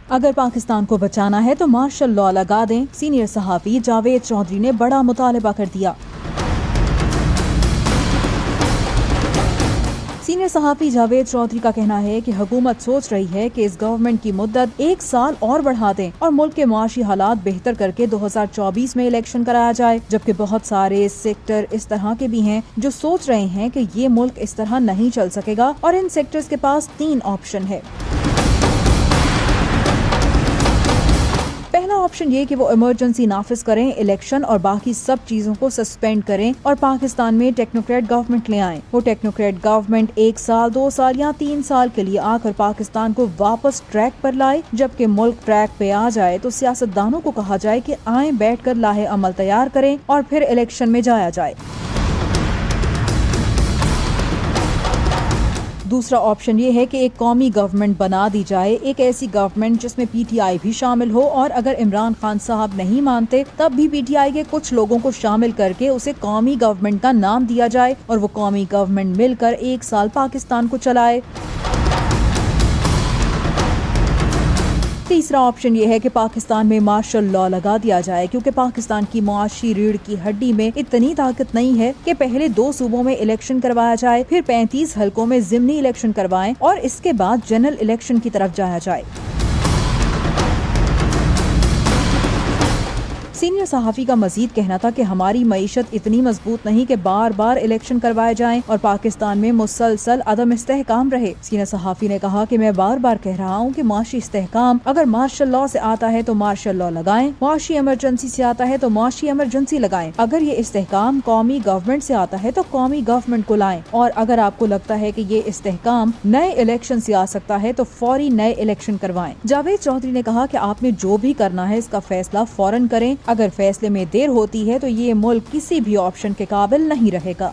اگر پاکستان کو بچانا ہے تو مارشل لا لگا دیں، سینئر صحافی جاوید چودھری نے بڑا مطالبہ کر دیا۔ سینئر صحافی جاوید چودھری کا کہنا ہے کہ حکومت سوچ رہی ہے کہ اس گورنمنٹ کی مدت 1 سال اور بڑھا دیں اور ملک کے معاشی حالات بہتر کر کے 2024 میں الیکشن کرایا جائے، جبکہ بہت سارے سیکٹر اس طرح کے بھی ہیں جو سوچ رہے ہیں کہ یہ ملک اس طرح نہیں چل سکے گا اور ان سیکٹرز کے پاس 3 آپشن ہے۔ پہلا آپشن یہ کہ وہ ایمرجنسی نافذ کریں، الیکشن اور باقی سب چیزوں کو سسپینڈ کریں اور پاکستان میں ٹیکنوکریٹ گورنمنٹ لے آئیں۔ وہ ٹیکنوکریٹ گورنمنٹ 1 سال 2 سال یا 3 سال کے لیے آ کر پاکستان کو واپس ٹریک پر لائے۔ جبکہ ملک ٹریک پہ آ جائے تو سیاستدانوں کو کہا جائے کہ آئیں، بیٹھ کر لاہے عمل تیار کریں اور پھر الیکشن میں جایا جائے۔ دوسرا آپشن یہ ہے کہ ایک قومی گورنمنٹ بنا دی جائے، ایک ایسی گورنمنٹ جس میں پی ٹی آئی بھی شامل ہو، اور اگر عمران خان صاحب نہیں مانتے تب بھی پی ٹی آئی کے کچھ لوگوں کو شامل کر کے اسے قومی گورنمنٹ کا نام دیا جائے اور وہ قومی گورنمنٹ مل کر 1 سال پاکستان کو چلائے۔ تیسرا آپشن یہ ہے کہ پاکستان میں مارشل لا لگا دیا جائے، کیونکہ پاکستان کی معاشی ریڑھ کی ہڈی میں اتنی طاقت نہیں ہے کہ پہلے 2 صوبوں میں الیکشن کروایا جائے، پھر 35 حلقوں میں ضمنی الیکشن کروائیں اور اس کے بعد جنرل الیکشن کی طرف جایا جائے۔ سینئر صحافی کا مزید کہنا تھا کہ ہماری معیشت اتنی مضبوط نہیں کہ بار بار الیکشن کروائے جائیں اور پاکستان میں مسلسل عدم استحکام رہے۔ سینئر صحافی نے کہا کہ میں بار بار کہہ رہا ہوں کہ معاشی استحکام اگر مارشل لا سے آتا ہے تو مارشل لا لگائیں، معاشی ایمرجنسی سے آتا ہے تو معاشی ایمرجنسی لگائیں، اگر یہ استحکام قومی گورنمنٹ سے آتا ہے تو قومی گورنمنٹ کو لائیں، اور اگر آپ کو لگتا ہے کہ یہ استحکام نئے الیکشن سے آ سکتا ہے تو فوری نئے الیکشن کروائیں۔ جاوید چودھری نے کہا کہ آپ نے جو بھی کرنا ہے اس کا فیصلہ فوراً کریں، اگر فیصلے میں دیر ہوتی ہے تو یہ ملک کسی بھی آپشن کے قابل نہیں رہے گا۔